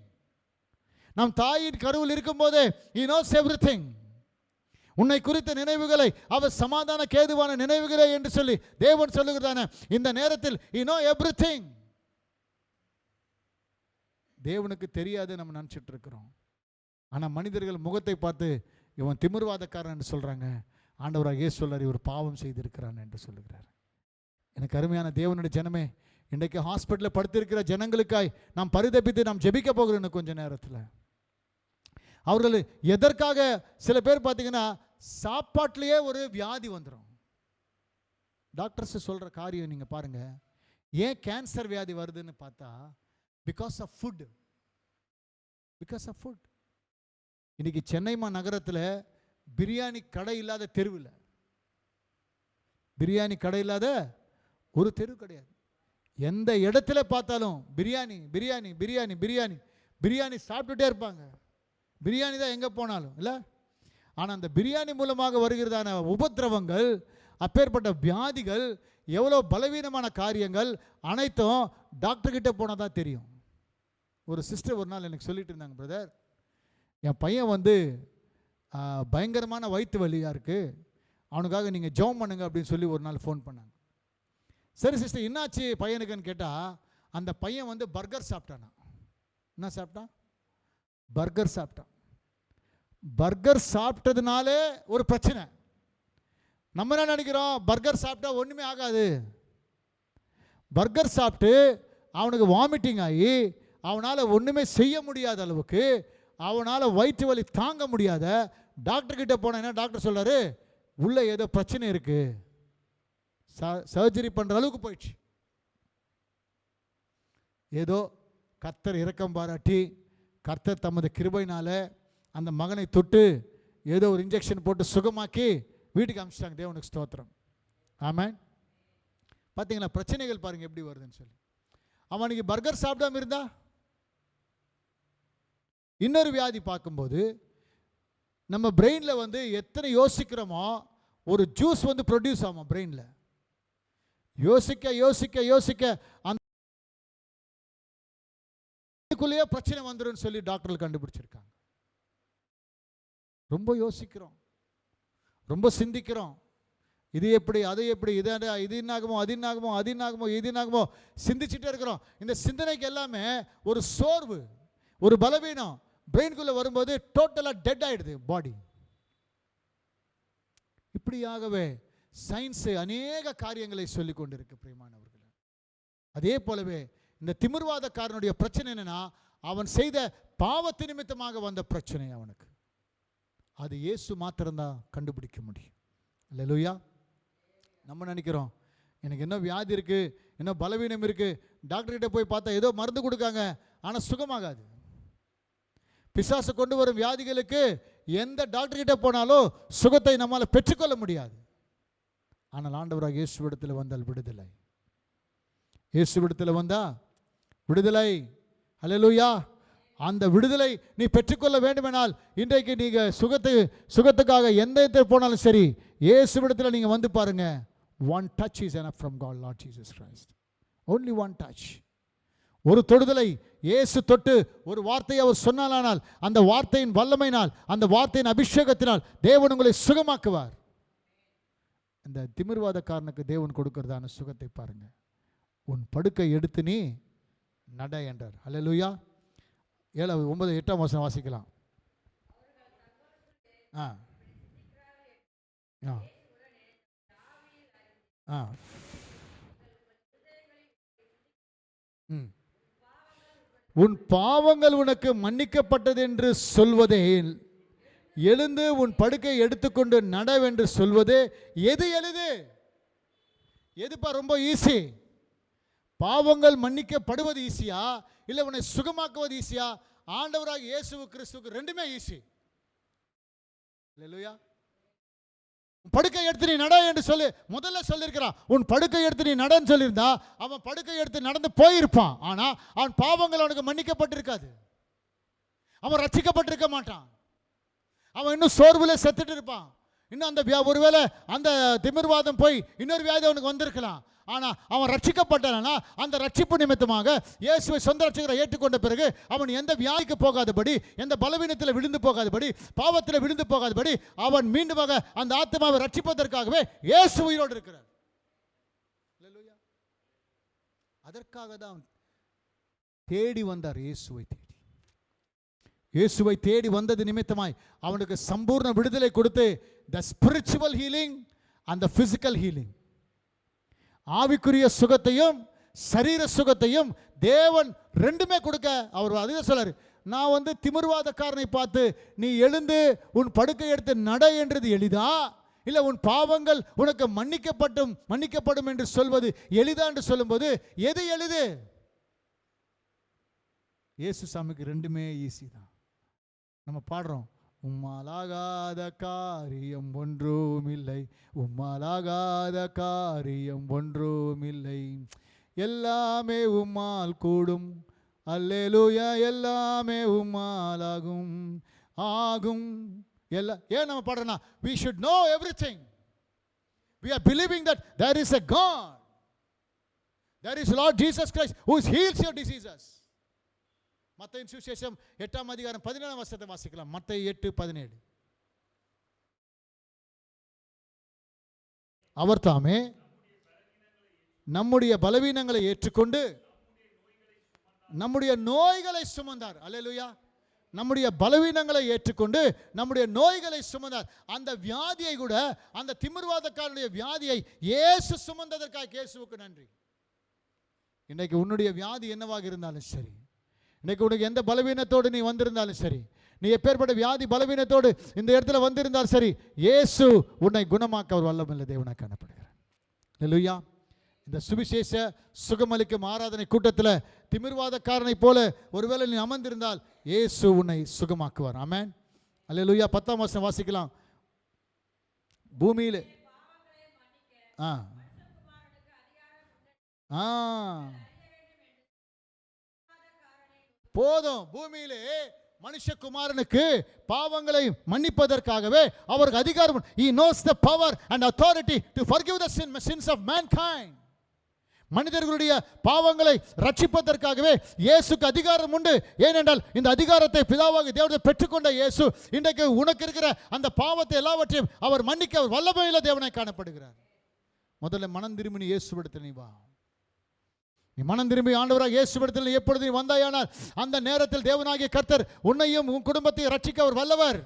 Speaker 1: நம் தாயின் கருவில் இருக்கும் போதே He knows everything. உன்னை குறித்த நினைவுகளை அவர் சமாதான கேதுவான நினைவுகளே என்று சொல்லி தேவன் சொல்லுகிறான இந்த நேரத்தில் He knows everything. தேவனுக்கு தெரியாது நம்ம நினச்சிட்டு இருக்கிறோம். ஆனால் மனிதர்கள் முகத்தை பார்த்து இவன் திமிர்வாதக்காரன் என்று சொல்கிறாங்க. ஆண்டவராக இயேசு சொல்றார், இவர் பாவம் செய்திருக்கிறான் என்று சொல்லுகிறார். எனக்கு அருமையான தேவனுடைய ஜனமே, இன்றைக்கு ஹாஸ்பிட்டலில் படுத்திருக்கிற ஜனங்களுக்காய் நாம் பரிதபித்து நாம் ஜெபிக்க போகிறோம். கொஞ்ச நேரத்தில் அவர்கள் எதற்காக, சில பேர் பார்த்தீங்கன்னா சாப்பாட்டிலேயே ஒரு வியாதி வந்துடும். டாக்டர்ஸ் சொல்கிற காரியம் நீங்கள் பாருங்கள், ஏன் கேன்சர் வியாதி வருதுன்னு பார்த்தா because of food. Because of food. இன்னைக்கு சென்னை நகரத்தில் பிரியாணி கடை இல்லாத தெருவில், பிரியாணி கடை இல்லாத ஒரு தெரு கிடையாது. எந்த இடத்துல பார்த்தாலும் பிரியாணி பிரியாணி பிரியாணி பிரியாணி பிரியாணி சாப்பிட்டுட்டே இருப்பாங்க. பிரியாணி தான் எங்கே போனாலும் இல்லை. ஆனால் அந்த பிரியாணி மூலமாக வருகிறதான உபத்திரவங்கள், அப்பேற்பட்ட வியாதிகள், எவ்வளோ பலவீனமான காரியங்கள் அனைத்தும் டாக்டர்கிட்ட போனால் தான் தெரியும். ஒரு சிஸ்டர் ஒரு நாள் எனக்கு சொல்லிட்டு இருந்தாங்க, பிரதர் என் பையன் வந்து பயங்கரமான வயிற்று வலியாக இருக்குது, அவனுக்காக நீங்கள் ஜெபம் பண்ணுங்க அப்படின்னு சொல்லி ஒரு நாள் ஃபோன் பண்ணாங்க. சரி சிஸ்டர் என்னாச்சு பையனுக்குன்னு கேட்டால், அந்த பையன் வந்து பர்கர் சாப்பிட்டானா. என்ன சாப்பிட்டான்? பர்கர் சாப்பிட்டான். பர்கர் சாப்பிட்டதுனாலே ஒரு பிரச்சனை. நம்ம என்ன நினைக்கிறோம், பர்கர் சாப்பிட்டா ஒன்றுமே ஆகாது. பர்கர் சாப்பிட்டு அவனுக்கு வாமிட்டிங் ஆகி அவனால் ஒன்றுமே செய்ய முடியாத அளவுக்கு, அவனால் வயிற்று வலி தாங்க முடியாத டாக்டர்கிட்ட போனேன்னா டாக்டர் சொல்கிறாரு, உள்ளே ஏதோ பிரச்சனை இருக்குது, சர்ஜரி பண்ணுற அளவுக்கு போயிடுச்சு. ஏதோ கர்த்தர் இரக்கம் பாராட்டி, கர்த்தர் தமது கிருபையினால அந்த மகனை தொட்டு ஏதோ ஒரு இன்ஜெக்ஷன் போட்டு சுகமாக்கி வீட்டுக்கு அனுப்பிச்சிட்டாங்க. தேவனுக்கு ஸ்தோத்திரம். ஆமாம். பார்த்தீங்களா பிரச்சனைகள் பாருங்கள் எப்படி வருதுன்னு சொல்லி. அவனுக்கு பர்கர் சாப்பிடாம இருந்தா, இன்னொரு வியாதி பார்க்கும்போது நம்ம பிரெயினில் வந்து எத்தனை யோசிக்கிறோமோ ஒரு ஜூஸ் வந்து ப்ரொடியூஸ் ஆகும் பிரெயினில். யோசிக்க யோசிக்க யோசிக்க அந்த பிரச்சனை வந்துடும் சொல்லி டாக்டர்கள் கண்டுபிடிச்சிருக்காங்க. ரொம்ப யோசிக்கிறோம், ரொம்ப சிந்திக்கிறோம், இது எப்படி அது எப்படி, இது என்னாகுமோ அது என்னாகுமோ அது என்னாகுமோ இது என்னாகுமோ சிந்திச்சுட்டே இருக்கிறோம். இந்த சிந்தனைக்கு எல்லாமே ஒரு சோர்வு, ஒரு பலவீனம் பிரெயின்குள்ளே வரும்போது டோட்டலாக டெட் ஆகிடுது பாடி. இப்படியாகவே சயின்ஸு அநேக காரியங்களை சொல்லி கொண்டிருக்கு பிரியமானவர்களே. அதே போலவே இந்த திமிர்வாதக்காரனுடைய பிரச்சனை என்னன்னா, அவன் செய்த பாவத்து நிமித்தமாக வந்த பிரச்சனை அவனுக்கு. அது இயேசு மாத்திரம்தான் கண்டுபிடிக்க முடியும். அல்லேலூயா. நம்ம நினைக்கிறோம் எனக்கு என்ன வியாதி இருக்குது, என்ன பலவீனம் இருக்குது, டாக்டர்கிட்ட போய் பார்த்தா ஏதோ மருந்து கொடுக்காங்க, ஆனால் சுகமாகாது. பிசாசு கொண்டு வரும் வியாதிகளுக்கு எந்த டாக்டர்கிட்ட போனாலும் சுகத்தை நம்மால் பெற்றுக்கொள்ள முடியாது. ஆனால் ஆண்டவராக இயேசுவிடத்தில் வந்தால் விடுதலை. இயேசுவிடத்தில் வந்தா விடுதலை. அல்லேலூயா. அந்த விடுதலை நீ பெற்றுக்கொள்ள வேண்டுமென்றால் இன்றைக்கு நீங்கள் சுகத்துக்காக எந்த இடத்துல போனாலும் சரி, இயேசுவிடத்தில் நீங்கள் வந்து பாருங்க. One touch is enough from God Lord Jesus Christ. Only one touch. ஒரு தொடுதலை இயேசு தொட்டு ஒரு வார்த்தையை அவர் சொன்னாலானால், அந்த வார்த்தையின் வல்லமையினால், அந்த வார்த்தையின் அபிஷேகத்தினால் தேவன் உங்களை சுகமாக்குவார். இந்த திமிர்வாதக்காரனுக்கு தேவன் கொடுக்கிறதான சுகத்தை பாருங்க. உன் படுக்கை எடுத்து நீ நட என்றார். அல்லேலூயா. 7, 9, 8 வசனம் வாசிக்கலாம். உன் பாவங்கள் உனக்கு மன்னிக்கப்பட்டது என்று சொல்வதே, எழுந்து உன் படுக்கை எடுத்துக்கொண்டு நடவென்று சொல்வது எது எளிது? எதுப்பா ரொம்ப ஈஸி? பாவங்கள் மன்னிக்கப்படுவது ஈஸியா, இல்லை உன்னை சுகமாக்குவது ஈஸியா? ஆண்டவராக இயேசு கிறிஸ்துவுக்கு ரெண்டுமே ஈஸி. அல்லேலூயா. படுக்கை எடுத்து நீ நட என்று சொல்லி முதல்ல சொல்லியிருக்கிறான். உன் படுக்கை எடுத்து நீ நடன்னு சொல்லியிருந்தா அவன் படுக்கை எடுத்து நடந்து போயிருப்பான். ஆனால் அவன் பாவங்கள் அவனுக்கு மன்னிக்கப்பட்டிருக்காது. அவன் ரட்சிக்கப்பட்டிருக்க மாட்டான். அவன் இன்னும் சோர்வில் செத்துட்டு இருப்பான். இன்னும் அந்த ஒருவேளை அந்த திமிர்வாதம் போய் இன்னொரு வியாதி அவனுக்கு வந்திருக்கலாம். ஆனால் அவன் ரட்சிக்கப்பட்டானா அந்த ரட்சிப்பு நிமித்தமாக இயேசுவை சொந்த ரட்சகரை ஏற்றுக்கொண்ட பிறகு அவன் எந்த வியாதிக்கு போகாதபடி, எந்த பலவீனத்தில் விழுந்து போகாதபடி, பாவத்தில் விழுந்து போகாதபடி அவன் மீண்டுமாக அந்த ஆத்மாவை ரட்சிப்பதற்காகவே இயேசு உயிரோடு இருக்கிறார். அதற்காக தான் தேடி வந்தார். இயேசுவை தேடி வந்தது நிமித்தமாய் அவனுக்கு சம்பூர்ண விடுதலை கொடுத்து the spiritual healing and the physical healing, ஆவிக்குரிய சுகத்தையும் சரீர சுகத்தையும் தேவன் ரெண்டுமே கொடுக்க அவர் அதே சொல்றாரு. நான் திமிர்வாதக்காரனை பார்த்து நீ எழுந்து உன் படுக்கை எடுத்து நட என்றது எளிதா, இல்லை உன் பாவங்கள் உனக்கு மன்னிக்கப்படும் என்று சொல்வது எளிதா என்று சொல்லும்போது எது எளிது? இயேசு சாமிக்கு ரெண்டுமே ஈஸி தான். நம்ம பாடுறோம், உம்மாலாகாத காரியம் ஒன்றும் இல்லை, உம்மாலாகாத காரியம் ஒன்றும் இல்லை, எல்லாமே உம்மால் கூடும், அல்லேலூயா எல்லாமே உம்மால் ஆகும் எல்லாம். ஏன் நம்ம பாடுறோம்னா we should know everything. We are believing that there is a God, there is Lord Jesus Christ who heals your diseases. மத்தேயு சுவிசேஷம் 8ஆம் அதிகாரம் 17ஆம் வசனத்தை வாசிக்கலாம். மத்தேயு 8:17. அவர் தாமே நம்முடைய பலவீனங்களை ஏற்றுக்கொண்டு நம்முடைய நோய்களை சுமந்தார். அல்லேலூயா. நம்முடைய பலவீனங்களை ஏற்றுக்கொண்டு நம்முடைய நோய்களை சுமந்தார். அந்த வியாதியை கூட, அந்த திமிர்வாதக்காரனுடைய வியாதியை இயேசு சுமந்ததற்காக இயேசுவுக்கு நன்றி. இன்னைக்கு உன்னுடைய வியாதி என்னவாக இருந்தாலும் சரி, இன்னைக்கு உனக்கு எந்த பலவீனத்தோடு நீ வந்திருந்தாலும் சரி, நீ எப்பேற்பட்ட வியாதி பலவீனத்தோடு இந்த இடத்துல வந்திருந்தாலும் சரி, இயேசு உன்னை குணமாக்க அவர் வல்லமையுள்ள தேவனாக காணப்படுகிறார். அல்லேலூயா. இந்த சுவிசேஷ சுகமளிக்கும் ஆராதனை கூட்டத்தில் திமிர்வாதக்காரனை போல ஒருவேளை நீ அமர்ந்திருந்தால் இயேசு உன்னை சுகமாக்குவார். ஆமென். அல்லேலூயா. 10ஆம் வசனம் வாசிக்கலாம். பூமியிலே போதும், பூமியிலே மனுஷகுமாரனுக்கு பாவங்களை மன்னிப்பதற்காகவே அவருக்கு அதிகாரம். He knows the power and authority to forgive the sins of mankind. மனிதர்களுடைய பாவங்களை ரட்சிப்பதற்காகவே இயேசுக்கு அதிகாரம் உண்டு. ஏனென்றால் இந்த அதிகாரத்தை பிதாவாகிய தேவனை பெற்றுக்கொண்ட இயேசு இன்றைக்கு உனக்கு இருக்கிற அந்த பாவத்தை எல்லாவற்றையும் அவர் மன்னிக்க வல்லமையுள்ள தேவனாய் காணப்படுகிறார். முதல்ல மனம் திரும்பி நீ இயேசுவிடத்தில் நீ வா. நீ மனம் திரும்பி ஆண்டவராக இயேசுவிடத்தில் எப்பொழுது நீ வந்தாயானால் அந்த நேரத்தில் தேவனாகிய கர்த்தர் உன்னையும் உன் குடும்பத்தையும் ரட்சிக்க அவர் வல்லவர்.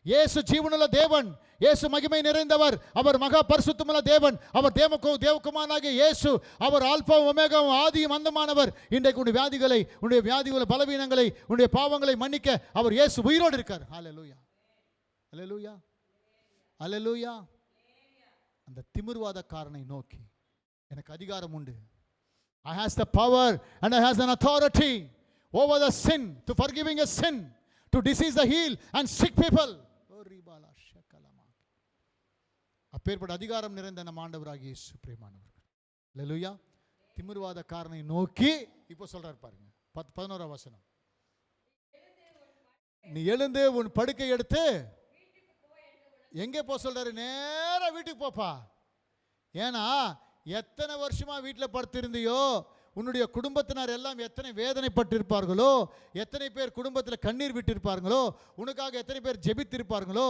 Speaker 1: இயேசு ஜீவனுள்ள தேவன், இயேசு மகிமை நிறைந்தவர், அவர் மகா பரிசுத்தமுள்ள தேவன், அவர் தேவகுமாரனாகிய இயேசு, அவர் ஆல்பா ஒமேகாவும் ஆதியும் அந்தமானவர். இன்றைக்கு உன்னுடைய வியாதிகளை பலவீனங்களை உன்னுடைய பாவங்களை மன்னிக்க அவர் இயேசு உயிரோடு இருக்கார். ஹல்லேலூயா, ஹல்லேலூயா, ஹல்லேலூயா. அந்த திமிர்வாதக்காரனை நோக்கி எனக்கு அதிகாரம் உண்டு. I has the power and I has an authority over the sin, to forgiving a sin, to disease the heal and sick people. அப்பேற்பட்ட அதிகாரம் நிறைந்த நம் ஆண்டவராகிய இயேசு பிரியமானவர்கள். அல்லேலூயா. திமிர்வாதக்காரனை நோக்கி இப்போ சொல்றார் பாருங்க, 11ஆம் வசனம். நீ எழுந்து உன் படுக்கை எடுத்து எங்கே போ சொல்றாரு? நேரா வீட்டுக்கு போப்பா. ஏன்னா எத்தனை வருஷமா வீட்டில் படுத்திருந்தியோ, உன்னுடைய குடும்பத்தினர் எல்லாம் எத்தனை வேதனைப்பட்டிருப்பார்களோ, எத்தனை பேர் குடும்பத்தில் கண்ணீர் விட்டிருப்பார்களோ, உனக்காக எத்தனை பேர் ஜெபித்திருப்பார்களோ,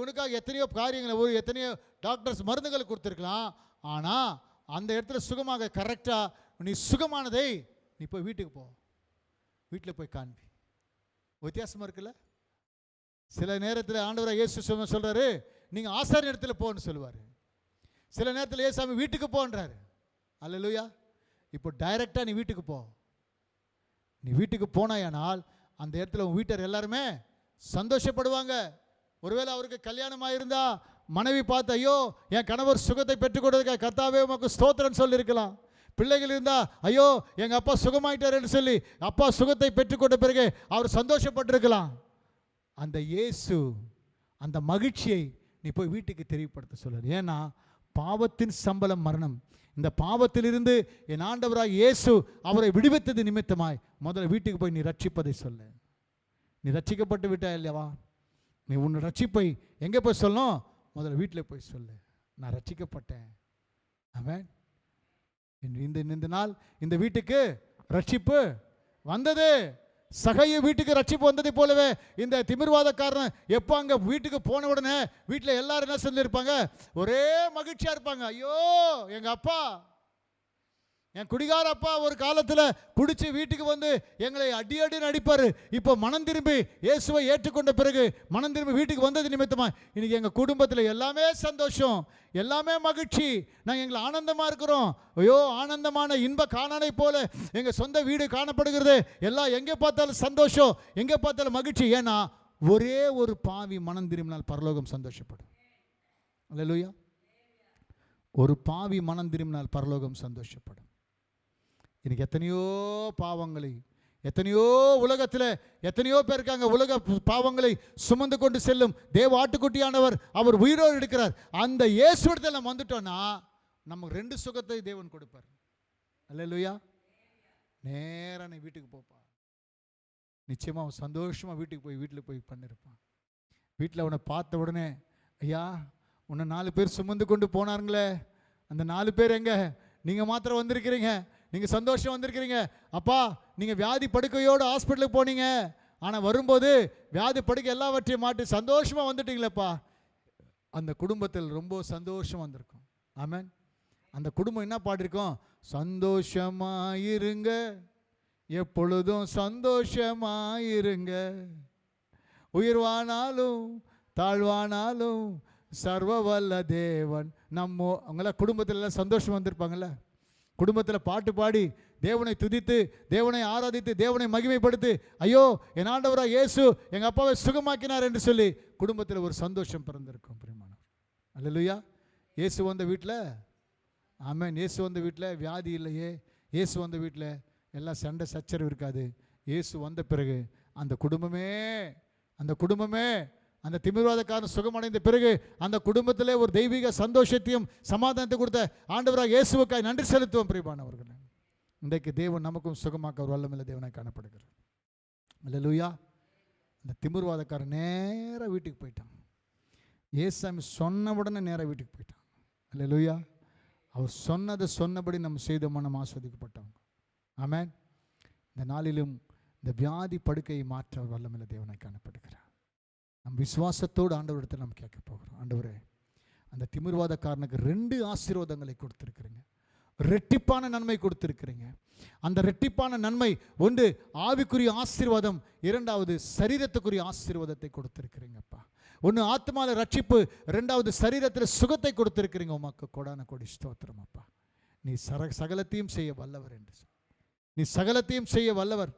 Speaker 1: உனக்காக எத்தனையோ காரியங்களை எத்தனையோ டாக்டர்ஸ் மருந்துகள் கொடுத்துருக்கலாம். ஆனால் அந்த இடத்துல சுகமாக கரெக்டாக நீ சுகமானதை நீ போய் வீட்டுக்கு போ, வீட்டில் போய் காண்பி. வித்தியாசமாக இருக்குல்ல? சில நேரத்தில் ஆண்டவராக இயேசு சொல்கிறாரு, நீங்கள் ஆசாரிய இடத்துல போன்னு சொல்லுவார். சில நேரத்தில் ஏசாமி வீட்டுக்கு போன்றாரு. அல்லேலூயா. இப்போ டைரக்டாக நீ வீட்டுக்கு போ. நீ வீட்டுக்கு போனாயானால் அந்த இடத்துல உன் வீட்டர் எல்லாருமே சந்தோஷப்படுவாங்க. ஒருவேளை அவருக்கு கல்யாணமாக இருந்தா மனைவி பார்த்து, ஐயோ என் கணவர் சுகத்தை பெற்றுக் கொடுத்ததுக்காக கர்த்தாவே உமக்கு ஸ்தோத்திரம் சொல்லியிருக்கலாம். பிள்ளைகள் இருந்தா, ஐயோ எங்கள் அப்பா சுகமாயிட்டாருன்னு சொல்லி அப்பா சுகத்தை பெற்றுக்கொண்ட பிறகு அவர் சந்தோஷப்பட்டிருக்கலாம். அந்த இயேசு அந்த மகிழ்ச்சியை நீ போய் வீட்டுக்கு தெரியப்படுத்த சொல்லுது. ஏன்னா பாவத்தின் சம்பளம் மரணம். இந்த பாவத்திலிருந்து என் ஆண்டவராக இயேசு அவரை விடுவித்தது நிமித்தமாய் முதல்ல வீட்டுக்கு போய் நீ ரட்சிப்பதை சொல்லு. நீ ரட்சிக்கப்பட்டு விட்டாய் இல்லையா? நீ உன் ரட்சிப்பை எங்கே போய் சொல்லணும்? முதல்ல வீட்டில் போய் சொல்லு, நான் ரட்சிக்கப்பட்டேன். ஆமென். இந்த நாள் இந்த வீட்டுக்கு ரட்சிப்பு வந்தது. சகைய வீட்டுக்கு ரட்சிப்பு வந்ததை போலவே இந்த திமிர்வாதக்காரன் எப்போ அங்கே வீட்டுக்கு போன உடனே வீட்டில் எல்லாரும் என்ன சொல்லியிருப்பாங்க? ஒரே மகிழ்ச்சியாக இருப்பாங்க. ஐயோ எங்கள் அப்பா என் குடிகார அப்பா ஒரு காலத்தில் குடிச்சு வீட்டுக்கு வந்து எங்களை அடி அடின்னு அடிப்பார். இப்போ மனம் திரும்பி இயேசுவை ஏற்றுக்கொண்ட பிறகு மனம் திரும்பி வீட்டுக்கு வந்தது நிமித்தமாக இன்னைக்கு எங்கள் குடும்பத்தில் எல்லாமே சந்தோஷம், எல்லாமே மகிழ்ச்சி. நாங்கள் எங்களை ஆனந்தமாக இருக்கிறோம். ஐயோ, ஆனந்தமான இன்ப காணனை போல எங்கள் சொந்த வீடு காணப்படுகிறது. எல்லாம் எங்கே பார்த்தாலும் சந்தோஷம், எங்கே பார்த்தாலும் மகிழ்ச்சி. ஏன்னா ஒரே ஒரு பாவி மனம் திரும்பினால் பரலோகம் சந்தோஷப்படும். அல்லேலூயா. ஒரு பாவி மனம் திரும்பினால் பரலோகம் சந்தோஷப்படும். இன்னைக்கு எத்தனையோ பாவங்களை, எத்தனையோ உலகத்தில் எத்தனையோ பேர் இருக்காங்க, உலக பாவங்களை சுமந்து கொண்டு செல்லும் தேவ ஆட்டுக்குட்டியானவர் அவர் உயிரோடு இருக்கிறார். அந்த இயேசுவிடத்தில் நம்ம வந்துட்டோம்னா நமக்கு 2 சுகத்தை தேவன் கொடுப்பார். அல்லேலூயா. நேரா நீ வீட்டுக்கு போப்பா, நிச்சயமாக அவன் சந்தோஷமாக வீட்டில் போய் பண்ணிருப்பான். வீட்டில் அவனை பார்த்த உடனே, ஐயா உன்னை 4 பேர் சுமந்து கொண்டு போனாருங்களே, அந்த 4 பேர் எங்க? நீங்கள் மாத்திரம் வந்திருக்கிறீங்க, நீங்கள் சந்தோஷம் வந்திருக்கிறீங்க. அப்பா நீங்கள் வியாதி படுக்கையோடு ஹாஸ்பிட்டலுக்கு போனீங்க, ஆனால் வரும்போது வியாதி படுக்கை எல்லாவற்றையும் மாட்டி சந்தோஷமாக வந்துட்டீங்களேப்பா. அந்த குடும்பத்தில் ரொம்ப சந்தோஷம் வந்திருக்கும். ஆமென். அந்த குடும்பம் என்ன பாடிருக்கோம்? சந்தோஷமாயிருங்க, எப்பொழுதும் சந்தோஷமாயிருங்க, உயர்வானாலும் தாழ்வானாலும் சர்வ வல்ல தேவன் நம்ம. அவங்களாம் குடும்பத்தில் எல்லாம் சந்தோஷம் வந்திருப்பாங்கல்ல. குடும்பத்தில் பாட்டு பாடி தேவனை துதித்து தேவனை ஆராதித்து தேவனை மகிமைப்படுத்தி, ஐயோ என் ஆண்டவராக இயேசு எங்கள் அப்பாவை சுகமாக்கினார் என்று சொல்லி குடும்பத்தில் ஒரு சந்தோஷம் பிறந்திருக்கும். பிரியமானவர், அல்லேலூயா. இயேசு வந்த வீட்டில், ஆமென், இயேசு வந்த வீட்டில் வியாதி இல்லையே, இயேசு வந்த வீட்டில் எல்லாம் சண்டை சச்சரவு இருக்காது. இயேசு வந்த பிறகு அந்த குடும்பமே அந்த திமிர்வாதக்காரன் சுகமடைந்த பிறகு அந்த குடும்பத்திலே ஒரு தெய்வீக சந்தோஷத்தையும் சமாதானத்தை கொடுத்த ஆண்டவராக இயேசுவுக்காய் நன்றி செலுத்துவோம். பிரியமானவர்களே, இன்றைக்கு தேவன் நமக்கும் சுகமாக்க ஒரு வல்லமையுள்ள தேவனாய் காணப்படுகிறார். அல்லேலூயா. அந்த திமிர்வாதக்காரன் நேராக வீட்டுக்கு போயிட்டான். ஏசாமி சொன்ன உடனே நேராக வீட்டுக்கு போயிட்டான். அல்லேலூயா. அவர் சொன்னதை சொன்னபடி நம்ம செய்தோம், நம்ம ஆஸ்வதிக்கப்பட்டவங்க. ஆமென். இந்த நாளிலும் இந்த வியாதி படுக்கையை மாற்ற ஒரு வல்லமையுள்ள தேவனாய் காணப்படுகிறார். நம் விசுவாசத்தோடு ஆண்டவரிடத்தில் நம்ம கேட்க போகிறோம். ஆண்டவரே, அந்த திமிர்வாதக்காரனுக்கு 2 ஆசீர்வாதங்களை கொடுத்துருக்குறீங்க, ரெட்டிப்பான நன்மை கொடுத்துருக்குறீங்க. அந்த ரெட்டிப்பான நன்மை, ஒன்று ஆவிக்குரிய ஆசீர்வாதம், 2வது சரீரத்துக்குரிய ஆசீர்வாதத்தை கொடுத்துருக்குறீங்கப்பா. ஒன்று ஆத்மால ரட்சிப்பு, 2வது சரீரத்தில் சுகத்தை கொடுத்துருக்குறீங்க. உமக்கு கொடான கொடி ஸ்தோத்திரம் அப்பா. நீ சகலத்தையும் செய்ய வல்லவர் என்று சொல். நீ சகலத்தையும் செய்ய வல்லவர்.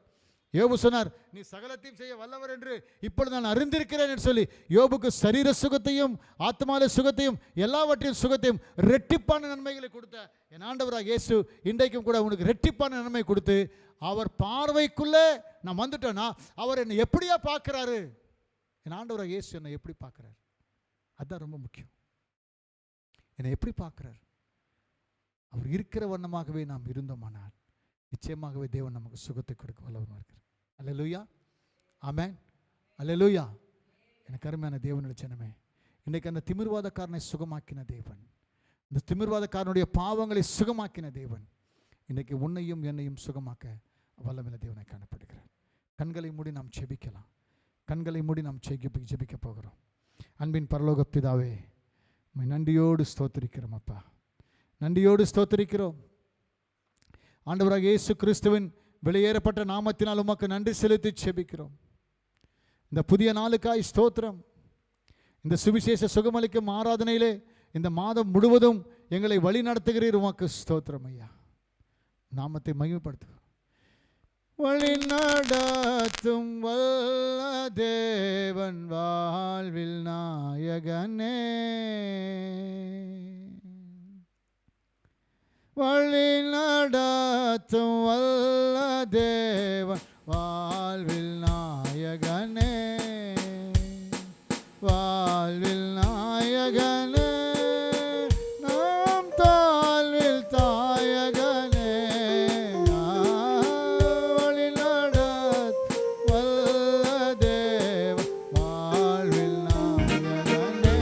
Speaker 1: யோபு சொன்னார், நீ சகலத்தையும் செய்ய வல்லவர் என்று இப்பொழுது நான் அறிந்திருக்கிறேன் என்று சொல்லி யோபுக்கு சரீர சுகத்தையும் ஆத்மால சுகத்தையும் எல்லாவற்றையும் சுகத்தையும் ரெட்டிப்பான நன்மைகளை கொடுத்த என் ஆண்டவராக இயேசு இன்றைக்கும் கூட உனக்கு ரெட்டிப்பான நன்மை கொடுத்து அவர் பார்வைக்குள்ளே நான் வந்துட்டேன்னா அவர் என்னை எப்படியா பார்க்குறாரு, என் ஆண்டவராக இயேசு என்னை எப்படி பார்க்குறாரு, அதுதான் ரொம்ப முக்கியம். என்னை எப்படி பார்க்குறார்? அவர் இருக்கிற வண்ணமாகவே நாம் இருந்தோமானால் நிச்சயமாகவே தேவன் நமக்கு சுகத்தை கொடுக்க வல்லவராக இருக்கிறார். அல்லேலூயா. ஆமென். அல்லேலூயா. எனக்கு அருமையான தேவனுடைய ஜனமே, இன்றைக்கு அந்த திமிர்வாதக்காரனை சுகமாக்கின தேவன், இந்த திமிர்வாதக்காரனுடைய பாவங்களை சுகமாக்கின தேவன் இன்றைக்கு உன்னையும் என்னையும் சுகமாக்க வல்லமையுள்ள தேவனை காணப்படுகிறார். கண்களை மூடி நாம் ஜெபிக்கலாம். கண்களை மூடி நாம் ஜெபிக்க போகிறோம். அன்பின் பரலோக பிதாவே, நன்றியோடு ஸ்தோத்திரிக்கிறோம் அப்பா, நன்றியோடு ஸ்தோத்திரிக்கிறோம். ஆண்டவராக இயேசு கிறிஸ்துவின் வெளியேறப்பட்ட நாமத்தினால் உமக்கு நன்றி செலுத்தி ஜெபிக்கிறோம். இந்த புதிய நாளுக்காய் ஸ்தோத்திரம். இந்த சுவிசேஷ சுகமளிக்கும் ஆராதனையிலே இந்த மாதம் முழுவதும் எங்களை வழி நடத்துகிறீர். உமக்கு ஸ்தோத்திரம் ஐயா. நாமத்தை மகிமைப்படுத்துகிறோம். வழி நடத்தும் வல்ல தேவன் வாழ்வில் நாயகனே, வழி நடத்தும் வல்ல தேவன் வாழ்வில் நாயகனே, வாழ்வில் நாயகனே, நாம் தாழ்வில் தாயகனே, வழி நடத்தும் வல்ல தேவன் வாழ்வில் நாயகனே.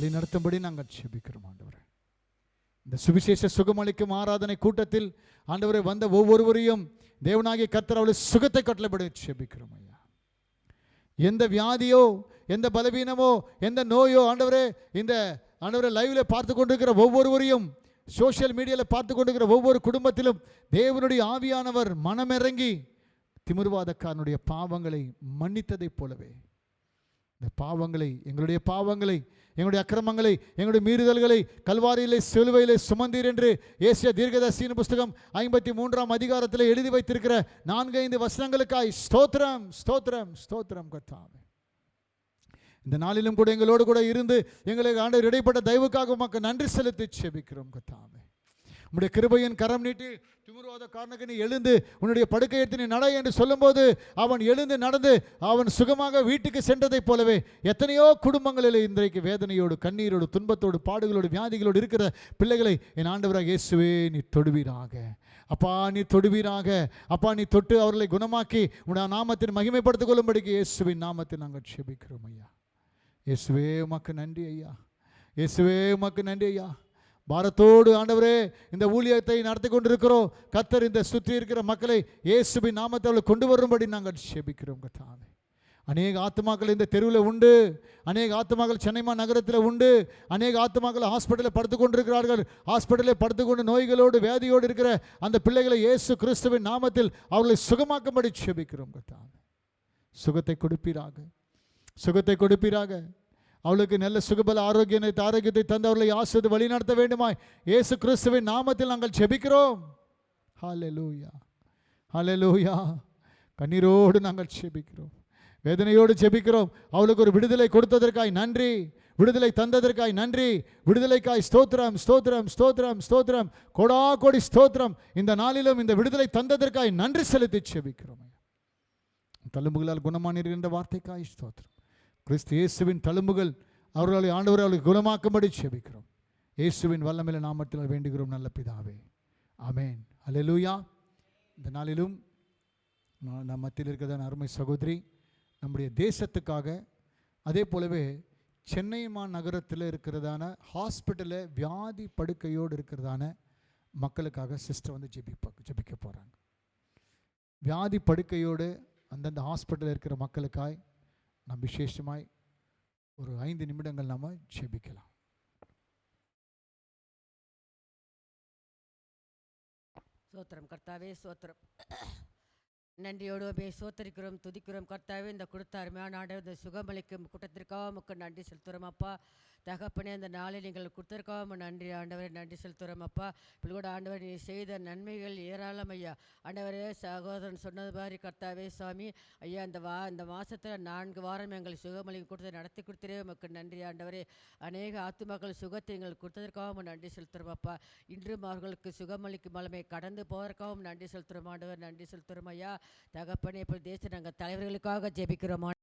Speaker 1: வழி நடத்தும்படி நாங்கள் ஜெபிக்கிறோம் ஆண்டவரே. இந்த சுவிசேஷ சுகமளிக்கும் ஆராதனை கூட்டத்தில் ஆண்டவரே வந்த ஒவ்வொருவரையும் தேவனாகிய கர்த்தர் அவளை சுகத்தை கட்டளைப்படி ஜெபிக்கிறோம் ஐயா. எந்த வியாதியோ, எந்த பலவீனமோ, எந்த நோயோ ஆண்டவரே, இந்த ஆண்டவரே லைவ்ல பார்த்து கொண்டிருக்கிற ஒவ்வொருவரையும், சோசியல் மீடியாவில் பார்த்து கொண்டிருக்கிற ஒவ்வொரு குடும்பத்திலும் தேவனுடைய ஆவியானவர் மனமிறங்கி திமிர்வாதக்காரனுடைய பாவங்களை மன்னித்ததைப் போலவே இந்த பாவங்களை, எங்களுடைய பாவங்களை, எங்களுடைய அக்கிரமங்களை, எங்களுடைய மீறுதல்களை கல்வாரியிலே சிலுவையிலே சுமந்தீர் என்று ஏசியா தீர்க்கதரிசியின் புஸ்தகம் 53ஆம் அதிகாரத்தில் எழுதி வைத்திருக்கிற 4-5 வசனங்களுக்காய் ஸ்தோத்திரம், ஸ்தோத்திரம், ஸ்தோத்திரம் கர்த்தாவே. இந்த நாளிலும் கூட எங்களோடு கூட இருந்து எங்களுக்கு ஆண்டவர் இடைப்பட்ட தயவுக்காக உமக்கு நன்றி செலுத்தி ஜெபிக்கிறோம் கர்த்தாவே. உம்முடைய கிருபையின் கரம் நீட்டி திமிர்வாத காரணக்கு நீ எழுந்து உன்னுடைய படுக்கை எடுத்து நீ நட என்று சொல்லும்போது அவன் எழுந்து நடந்து அவன் சுகமாக வீட்டுக்கு சென்றதைப் போலவே எத்தனையோ குடும்பங்களில் இன்றைக்கு வேதனையோடு, கண்ணீரோடு, துன்பத்தோடு, பாடுகளோடு, வியாதிகளோடு இருக்கிற பிள்ளைகளை என் ஆண்டவராக இயேசுவே நீ தொடுவீராக. அப்பா நீ தொடுவீராக. அப்பா நீ தொட்டு அவர்களை குணமாக்கி உன்னுடைய நாமத்தின் மகிமைப்படுத்திக் கொள்ளும்படிக்கு இயேசுவின் நாமத்தில் நாங்கள் ஜெபிக்கிறோம் ஐயா. இயேசுவே உமக்கு நன்றி ஐயா. இயேசுவே உமக்கு நன்றி ஐயா. பாரத்தோடு ஆண்டவரே இந்த ஊழியத்தை நடத்தி கொண்டிருக்கிறோம். கர்த்தர் இந்த சுற்றி இருக்கிற மக்களை இயேசுவின் நாமத்தை கொண்டு வரும்படி நாங்கள் ஜெபிக்கிறோம் கர்த்தாவே. அநேக ஆத்துமாக்கள் இந்த தெருவில் உண்டு. அநேக ஆத்துமாக்கள் சென்னை நகரத்தில் உண்டு. அநேக ஆத்துமாக்கள் ஹாஸ்பிட்டலில் படுத்து கொண்டிருக்கிறார்கள். ஹாஸ்பிட்டலில் படுத்துக்கொண்டு நோய்களோடு, வியாதியோடு இருக்கிற அந்த பிள்ளைகளை இயேசு கிறிஸ்துவின் நாமத்தில் அவர்களை சுகமாக்கும்படி ஜெபிக்கிறோம் கர்த்தாவே. சுகத்தை கொடுப்பீராக, சுகத்தை கொடுப்பீராக. அவளுக்கு நல்ல சுகபல ஆரோக்கியத்தை தந்து அவர்களை ஆசீர்வதித்து வழி நடத்த வேண்டுமாய் இயேசு கிறிஸ்துவின் நாமத்தில் நாங்கள் ஜெபிக்கிறோம். ஹல்லேலூயா, ஹல்லேலூயா. கண்ணீரோடு நாங்கள் ஜெபிக்கிறோம், வேதனையோடு ஜெபிக்கிறோம். அவளுக்கு ஒரு விடுதலை கொடுத்ததற்காய் நன்றி, விடுதலை தந்ததற்காய் நன்றி, விடுதலைக்காய் ஸ்தோத்திரம், ஸ்தோத்திரம், ஸ்தோத்திரம், ஸ்தோத்திரம், கோடா கோடி ஸ்தோத்திரம். இந்த நாளிலும் இந்த விடுதலை தந்ததற்காய் நன்றி செலுத்தி ஜெபிக்கிறோம். தழும்புகளால் குணமானீர் என்ற வார்த்தைக்காய் ஸ்தோத்திரம். கிறிஸ்து இயேசுவின் தழும்புகள் அவர்களை ஆண்டவரை அவர்களுக்கு குணமாக்கும்படி ஜெபிக்கிறோம். இயேசுவின் வல்லமையில நாமத்தில் வேண்டுகிறோம் நல்ல பிதாவே, ஆமென். அல்லேலூயா. இந்த நாளிலும் நம் மத்தியில் இருக்கிறதான அருமை சகோதரி நம்முடைய தேசத்துக்காக, அதே போலவே சென்னை நகரத்தில் இருக்கிறதான ஹாஸ்பிட்டலில் வியாதி படுக்கையோடு இருக்கிறதான மக்களுக்காக சிஸ்டர் வந்து ஜெபிக்க போகிறாங்க. வியாதி படுக்கையோடு அந்தந்த ஹாஸ்பிட்டலில் இருக்கிற மக்களுக்காய் நாம் விசேஷமாய் ஒரு 5 நிமிடங்கள் நாம் ஜெபிக்கலாம்.
Speaker 2: சோத்திரம் கர்த்தாவே, சோத்திரம். நன்றியோடு சோத்தரிக்கிறோம், துதிக்கிறோம் கர்த்தாவே. இந்த கொடுத்த அருமையான ஆண்டவர் இந்த சுகமளிக்கும் கூட்டத்திற்காக உமக்கு நன்றி செலுத்துகிறோம் அப்பா. தகப்பனே, அந்த நாளில் நீங்கள் கொடுத்திருக்காம நன்றி ஆண்டவரை, நன்றி செலுத்துகிறோம் அப்பா. பிள்ளையோட ஆண்டவர் நீ செய்த நன்மைகள் ஏராளம் ஐயா. ஆண்டவரே, சகோதரன் சொன்னது மாதிரி கர்த்தாவே சுவாமி ஐயா, இந்த மாதத்தில் 4 வாரம் எங்கள் சுகமளிக்கும் கூட்டத்தை நடத்தி கொடுத்துறே உமக்கு நன்றி ஆண்டவரே. அநேக ஆத்துமாக்கள் சுகத்தை எங்களுக்கு கொடுத்ததற்காகவும் நன்றி செலுத்துகிறோம் அப்பா. இன்றும் அவர்களுக்கு சுகமளிக்கும் மலமை கடந்து போவதற்காகவும் நன்றி செலுத்துகிறோம் ஆண்டவர், நன்றி செலுத்துகிறோம் ஐயா. தகப்பனே, இப்போ தேச நாங்கள் தலைவர்களுக்காக ஜெபிக்கிறோம்.